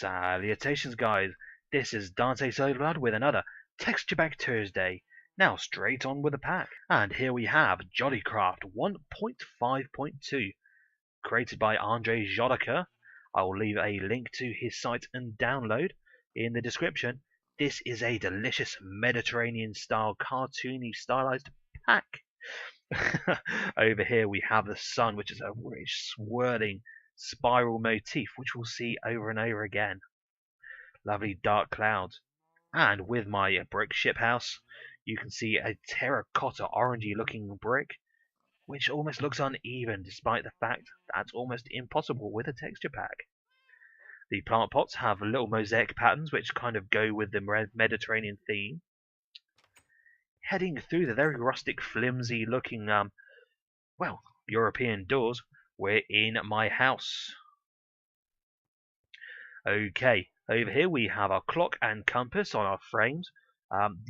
Salutations guys, this is Dante Solablood with another Texture Pack Tuesday. Now straight on with the pack. And here we have Jolicraft 1.5.2, created by Andre Jolica. I will leave a link to his site and download in the description. This is a delicious Mediterranean style cartoony stylized pack. Over here we have the sun, which is a rich swirling spiral motif which we'll see over and over again. Lovely dark clouds, and with my brick ship house you can see a terracotta orangey looking brick which almost looks uneven despite the fact that's almost impossible with a texture pack. The plant pots have little mosaic patterns which kind of go with the Mediterranean theme. Heading through the very rustic flimsy looking European doors, we're in my house. Okay, over here we have our clock and compass on our frames.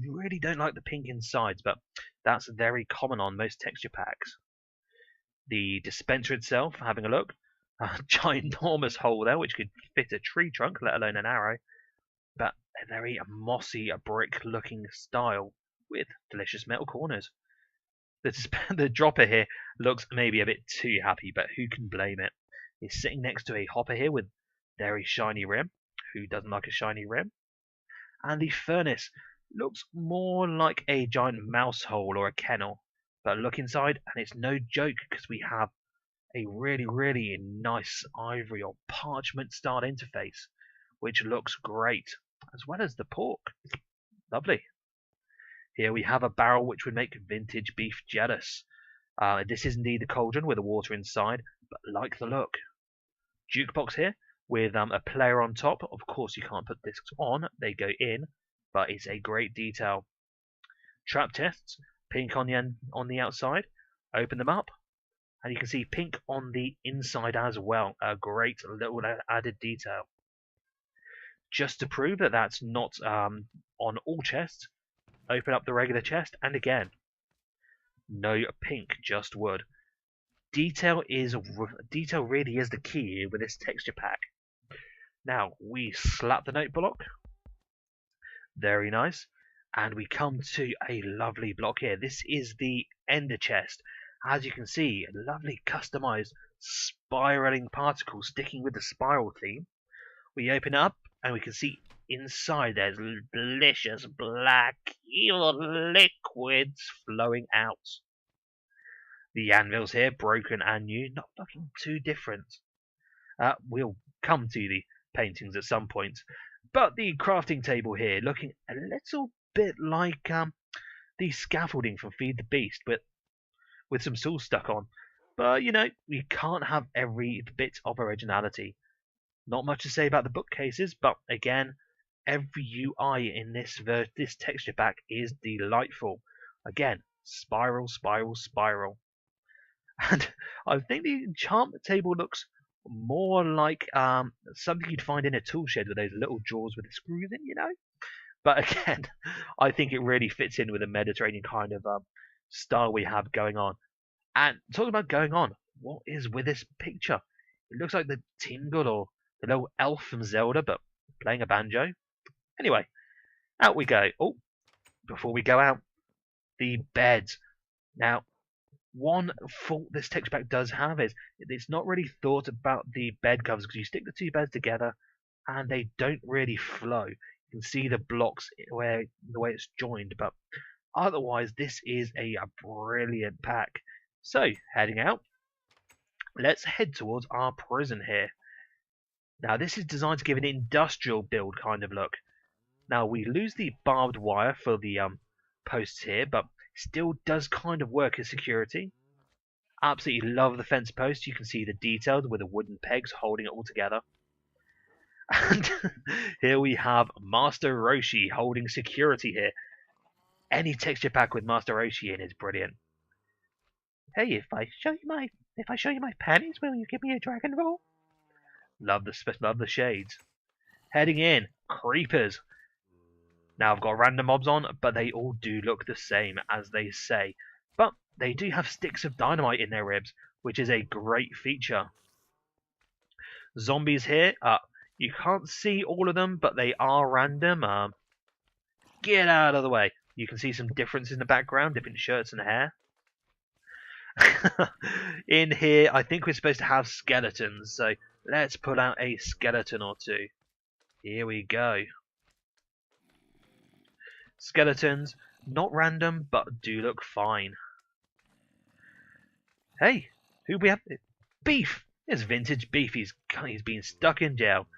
Really don't like the pink insides, but that's very common on most texture packs. The dispenser itself, having a look, a ginormous hole there which could fit a tree trunk, let alone an arrow, but a very mossy brick looking style with delicious metal corners. The dropper here looks maybe a bit too happy, but who can blame it? It's sitting next to a hopper here with very shiny rim. Who doesn't like a shiny rim? And the furnace looks more like a giant mouse hole or a kennel. But look inside and it's no joke because we have a really nice ivory or parchment style interface which looks great, as well as the pork. Lovely. Here we have a barrel which would make vintage beef jealous. This is indeed the cauldron with the water inside, but like the look. Jukebox here with a player on top. Of course you can't put discs on, they go in, but it's a great detail. Trap tests, pink on the outside. Open them up, and you can see pink on the inside as well. A great little added detail. Just to prove that that's not on all chests, open up the regular chest, and again, no pink, just wood. Detail really is the key with this texture pack. Now we slap the note block, very nice, and we come to a lovely block here. This is the ender chest. As you can see, lovely customized spiraling particles sticking with the spiral theme. We open it up and we can see inside there's delicious black evil liquids flowing out. The anvils here, broken and new, not looking too different. We'll come to the paintings at some point. But the crafting table here looking a little bit like the scaffolding from Feed the Beast, but with some tools stuck on. But you know, we can't have every bit of originality. Not much to say about the bookcases, but again, every UI in this texture pack is delightful. Again, spiral, spiral, spiral. And I think the enchantment table looks more like something you'd find in a tool shed with those little drawers with the screws in, you know. But again, I think it really fits in with the Mediterranean kind of style we have going on. And talking about going on, what is with this picture? It looks like the Tingle or the little elf from Zelda, but playing a banjo. Anyway, out we go. Oh, before we go out, the beds. Now, one fault this texture pack does have is it's not really thought about the bed covers, because you stick the two beds together and they don't really flow. You can see the blocks the way it's joined, but otherwise this is a brilliant pack. So, heading out, let's head towards our prison here. Now, this is designed to give an industrial build kind of look. Now, we lose the barbed wire for the posts here, but still does kind of work as security. Absolutely love the fence post. You can see the details with the wooden pegs holding it all together. And here we have Master Roshi holding security here. Any texture pack with Master Roshi in is brilliant. Hey, if I show you my panties, will you give me a dragon roll? Love the shades. Heading in, creepers. Now I've got random mobs on, but they all do look the same, as they say. But they do have sticks of dynamite in their ribs, which is a great feature. Zombies here, You can't see all of them, but they are random. Get out of the way. You can see some difference in the background, different shirts and hair. In here, I think we're supposed to have skeletons, so let's pull out a skeleton or two. Here we go. Skeletons, not random, but do look fine. Hey, who we have? Beef! It's vintage Beef. He's been stuck in jail.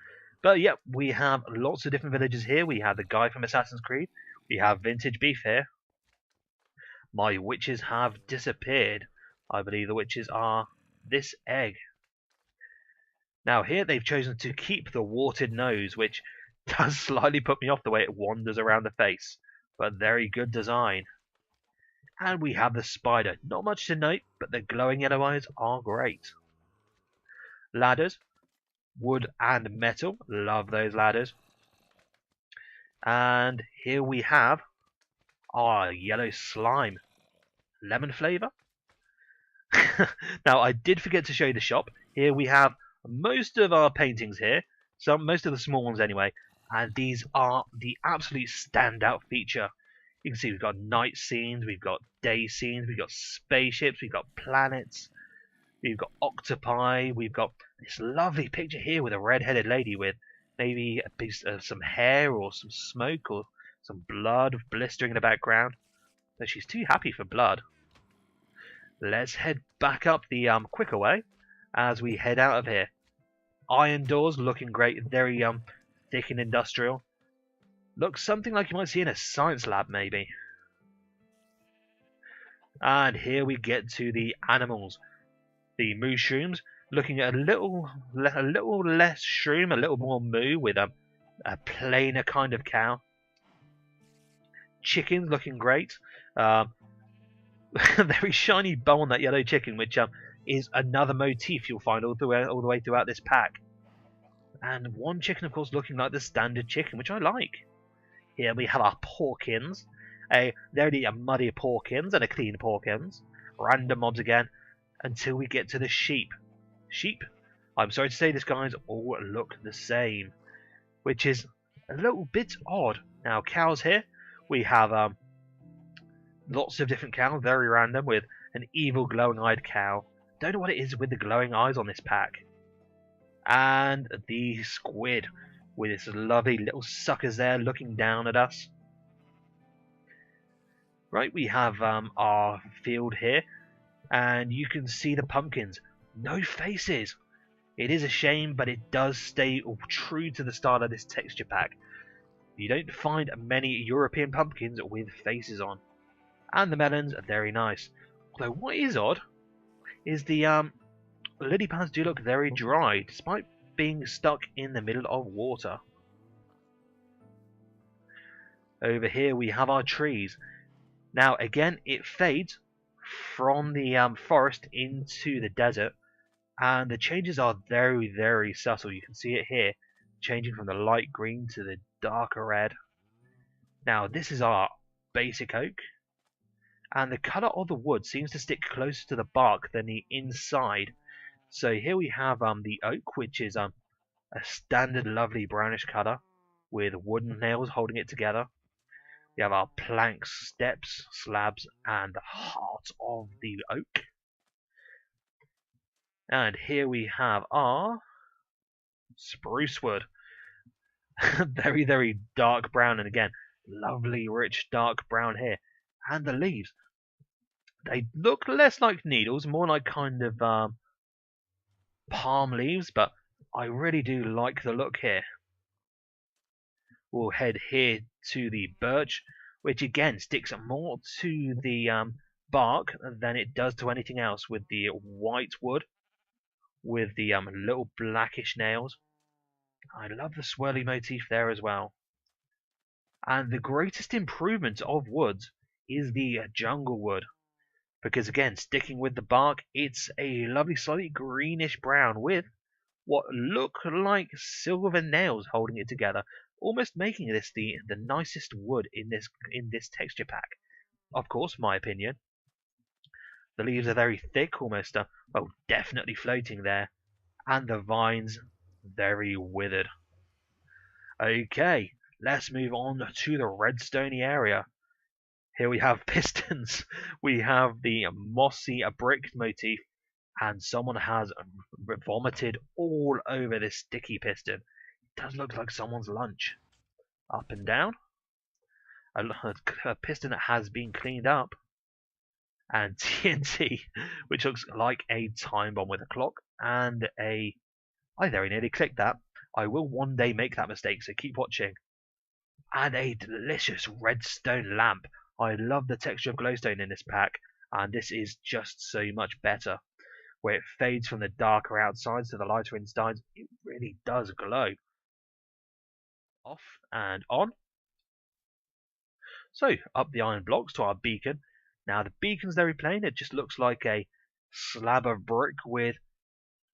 But yep, we have lots of different villagers here. We have the guy from Assassin's Creed. We have vintage Beef here. My witches have disappeared. I believe the witches are this egg. Now here they've chosen to keep the warted nose, which does slightly put me off the way it wanders around the face. But very good design. And we have the spider. Not much to note, but the glowing yellow eyes are great. Ladders. Wood and metal. Love those ladders. And here we have our yellow slime. Lemon flavour. Now I did forget to show you the shop. Here we have most of our paintings here. Most of the small ones anyway. And these are the absolute standout feature. You can see we've got night scenes, we've got day scenes, we've got spaceships, we've got planets, we've got octopi, we've got this lovely picture here with a red-headed lady with maybe a piece of some hair or some smoke or some blood blistering in the background. But she's too happy for blood. Let's head back up the quicker way as we head out of here. Iron doors looking great, very thick and industrial. Looks something like you might see in a science lab, maybe. And here we get to the animals. The moo shrooms, looking at a little less shroom, a little more moo with a plainer kind of cow. Chickens looking great. Very shiny bow on that yellow chicken, which is another motif you'll find all the way throughout this pack. And one chicken, of course, looking like the standard chicken, which I like. Here we have our porkins. There are muddy porkins and a clean porkins. Random mobs again. Until we get to the sheep. Sheep, I'm sorry to say this, guys, all look the same. Which is a little bit odd. Now, cows here. We have lots of different cows. Very random with an evil glowing-eyed cow. Don't know what it is with the glowing eyes on this pack. And the squid. With its lovely little suckers there looking down at us. Right, we have our field here, and you can see the pumpkins. No faces. It is a shame, but it does stay true to the style of this texture pack. You don't find many European pumpkins with faces on. And the melons are very nice. Although what is odd is the lily pads do look very dry, despite being stuck in the middle of water. Over here we have our trees. Now again, it fades from the forest into the desert, and the changes are very, very subtle. You can see it here, changing from the light green to the darker red. Now this is our basic oak, and the colour of the wood seems to stick closer to the bark than the inside. So here we have the oak, which is a standard lovely brownish colour with wooden nails holding it together. We have our planks, steps, slabs, and the heart of the oak. And here we have our spruce wood. Very, very dark brown, and again, lovely rich dark brown here. And the leaves. They look less like needles, more like kind of palm leaves, but I really do like the look here. We'll head here to the birch, which again sticks more to the bark than it does to anything else, with the white wood, with the little blackish nails. I love the swirly motif there as well. And the greatest improvement of woods is the jungle wood. Because again, sticking with the bark, it's a lovely slightly greenish brown with what look like silver nails holding it together, almost making this the nicest wood in this texture pack. Of course, my opinion. The leaves are very thick, almost well, definitely floating there, and the vines very withered. Okay, let's move on to the redstone area. Here we have pistons. We have the mossy brick motif, and someone has vomited all over this sticky piston. It does look like someone's lunch. Up and down. A piston that has been cleaned up. And TNT, which looks like a time bomb with a clock and a... I very nearly clicked that. I will one day make that mistake, so keep watching. And a delicious redstone lamp. I love the texture of glowstone in this pack, and this is just so much better. Where it fades from the darker outsides to the lighter insides, it really does glow. Off and on. So, up the iron blocks to our beacon. Now, the beacon's very plain. It just looks like a slab of brick with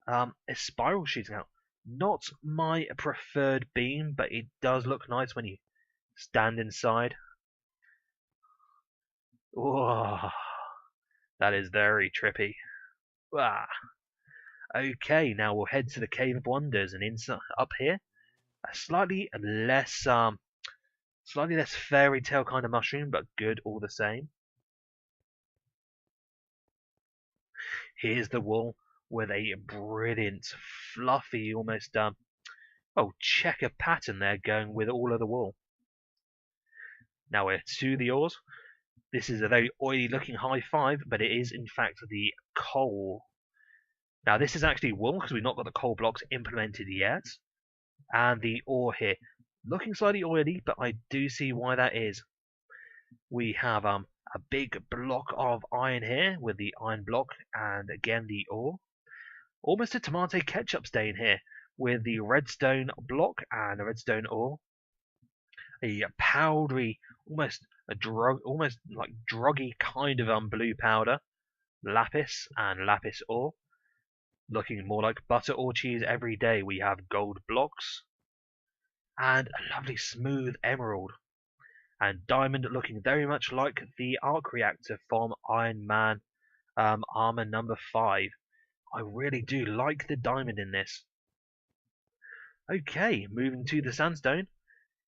a spiral shooting out. Not my preferred beam, but it does look nice when you stand inside. Whoa, that is very trippy. Ah. Okay, now we'll head to the Cave of Wonders, and inside up here, a slightly less fairy tale kind of mushroom, but good all the same. Here's the wall with a brilliant, fluffy, almost checker pattern there going with all of the wall. Now we're to the ores. This is a very oily looking high five, but it is in fact the coal. Now this is actually wool because we've not got the coal blocks implemented yet. And the ore here, looking slightly oily, but I do see why that is. We have a big block of iron here with the iron block and again the ore. Almost a tomato ketchup stain here with the redstone block and the redstone ore. A powdery, almost like druggy kind of blue powder, lapis and lapis ore. Looking more like butter or cheese every day. We have gold blocks and a lovely smooth emerald. And diamond looking very much like the arc reactor from Iron Man armor number 5. I really do like the diamond in this. Okay, moving to the sandstone.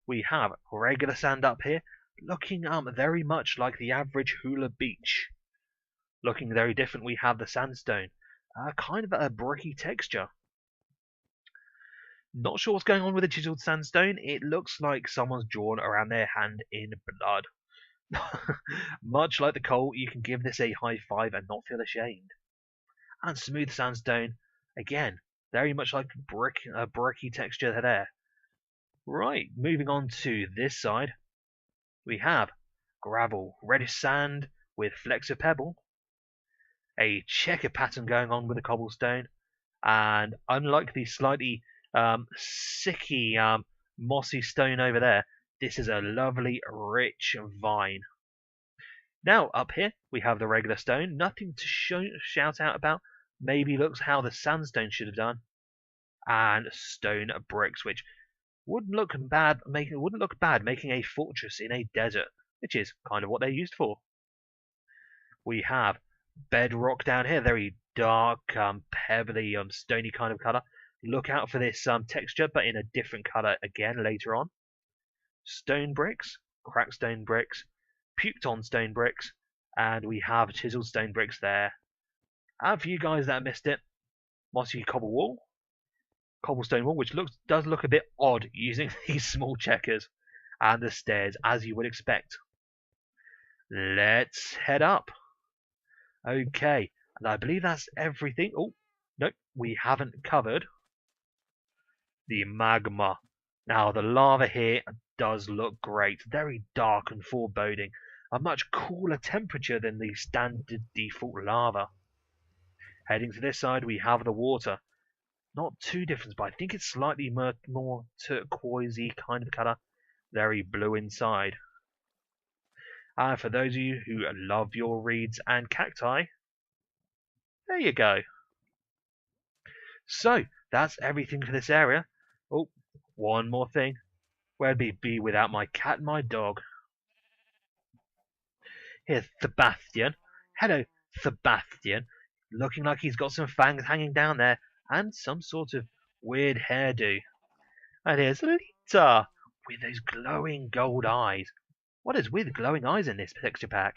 We have regular sand up here, looking very much like the average hula beach. Looking very different, we have the sandstone. Kind of a bricky texture. Not sure what's going on with the chiseled sandstone. It looks like someone's drawn around their hand in blood. Much like the coal, you can give this a high five and not feel ashamed. And smooth sandstone, again, very much like a bricky texture there. Right, moving on to this side, we have gravel, reddish sand with flecks of pebble, a checker pattern going on with the cobblestone, and unlike the slightly sicky mossy stone over there, this is a lovely rich vine. Now up here we have the regular stone, nothing to shout out about, maybe looks how the sandstone should have done, and stone bricks, which wouldn't look bad making a fortress in a desert, which is kind of what they're used for. We have bedrock down here, very dark, pebbly, stony kind of color. Look out for this texture, but in a different color again later on. Stone bricks, cracked stone bricks, puked on stone bricks, and we have chiseled stone bricks there. And for you guys that missed it, mossy cobblestone wall, which does look a bit odd using these small checkers, and the stairs as you would expect. Let's head up. Okay, and I believe that's everything. Oh, nope, we haven't covered the magma. Now the lava here does look great, very dark and foreboding, a much cooler temperature than the standard default lava. Heading to this side we have the water. Not too different, but I think it's slightly more turquoisey kind of colour, very blue inside. And for those of you who love your reeds and cacti, there you go. So, that's everything for this area. Oh, one more thing. Where'd we be without my cat and my dog? Here's Sebastian. Hello, Sebastian. Looking like he's got some fangs hanging down there, and some sort of weird hairdo. And here's Lily. with those glowing gold eyes. What is with glowing eyes in this texture pack?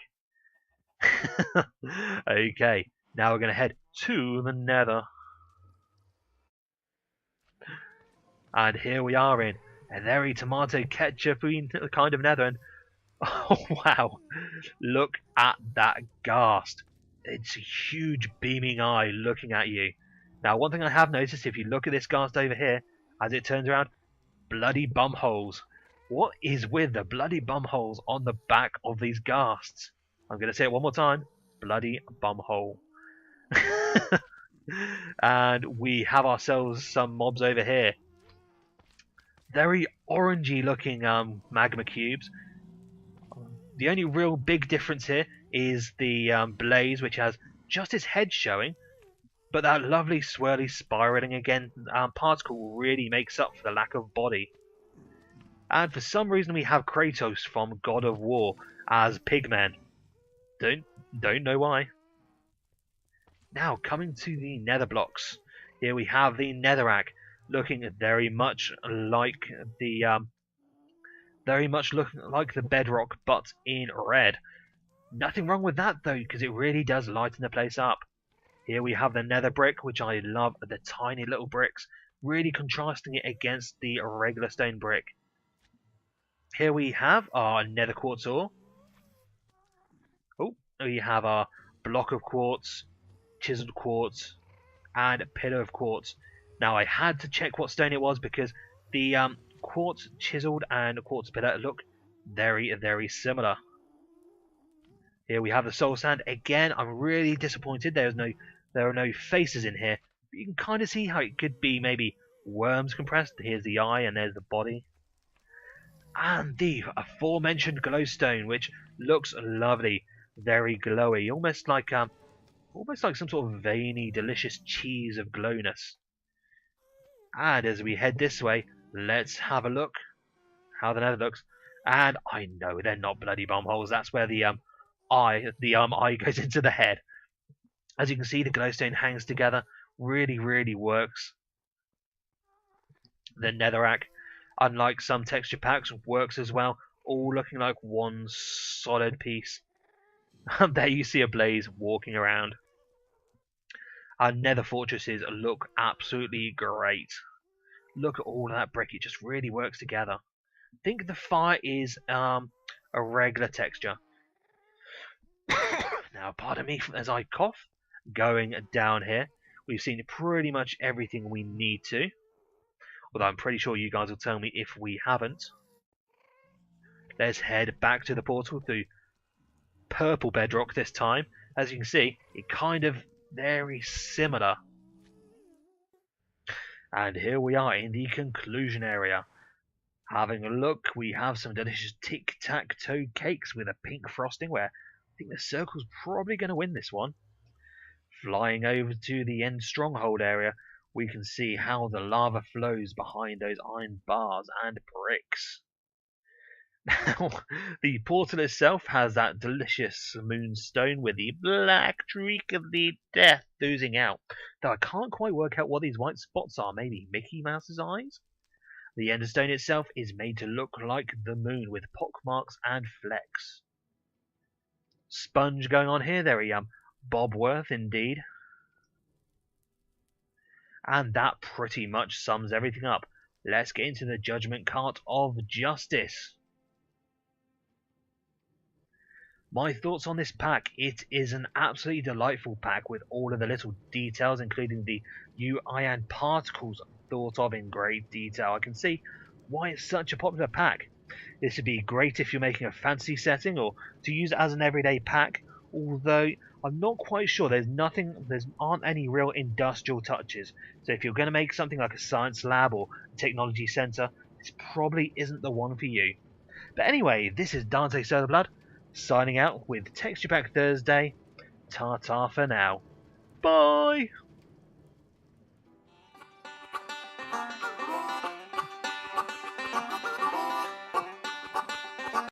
Okay, now we're going to head to the Nether. And here we are in a very tomato ketchup kind of Nether. And oh wow, look at that ghast. It's a huge beaming eye looking at you. Now, one thing I have noticed, if you look at this ghast over here, as it turns around, bloody bum holes. What is with the bloody bum holes on the back of these ghasts? I'm going to say it one more time. Bloody bum hole. And we have ourselves some mobs over here. Very orangey looking magma cubes. The only real big difference here is the blaze, which has just its head showing, but that lovely swirly spiraling again particle really makes up for the lack of body. And for some reason we have Kratos from God of War as Pigman. Don't know why. Now coming to the Nether blocks. Here we have the Netherrack, looking very much like the bedrock, but in red. Nothing wrong with that though, because it really does lighten the place up. Here we have the Nether brick, which I love, the tiny little bricks, really contrasting it against the regular stone brick. Here we have our Nether quartz ore. Oh, we have our block of quartz, chiseled quartz, and pillar of quartz. Now I had to check what stone it was because the quartz chiseled and quartz pillar look very, very similar. Here we have the soul sand. Again, I'm really disappointed there are no faces in here. But you can kind of see how it could be maybe worms compressed. Here's the eye and there's the body. And the aforementioned glowstone, which looks lovely, very glowy, almost like some sort of veiny, delicious cheese of glowness. And as we head this way, let's have a look how the Nether looks. And I know they're not bloody bum holes. That's where the eye goes into the head. As you can see, the glowstone hangs together. Really, really works. The Netherrack, unlike some texture packs, works as well. All looking like one solid piece. There you see a blaze walking around. Our Nether fortresses look absolutely great. Look at all of that brick, it just really works together. I think the fire is a regular texture. Now, pardon me as I cough. Going down here, we've seen pretty much everything we need to. Although I'm pretty sure you guys will tell me if we haven't. Let's head back to the portal through purple bedrock this time. As you can see, it kind of very similar. And here we are in the conclusion area. Having a look, we have some delicious tic-tac-toe cakes with a pink frosting where I think the circle's probably going to win this one. Flying over to the end stronghold area, we can see how the lava flows behind those iron bars and bricks. Now, the portal itself has that delicious moonstone with the black streak of the death oozing out. Though I can't quite work out what these white spots are. Maybe Mickey Mouse's eyes? The enderstone itself is made to look like the moon with pockmarks and flecks. Sponge going on here, very Bobworth indeed. And that pretty much sums everything up. Let's get into the judgment cart of justice. My thoughts on this pack: it is an absolutely delightful pack with all of the little details, including the UI and particles thought of in great detail. I can see why it's such a popular pack. This would be great if you're making a fantasy setting or to use it as an everyday pack, although I'm not quite sure. There aren't any real industrial touches. So if you're going to make something like a science lab or a technology center, this probably isn't the one for you. But anyway, this is Dante Solablood, signing out with Texture Pack Thursday. Ta-ta for now. Bye!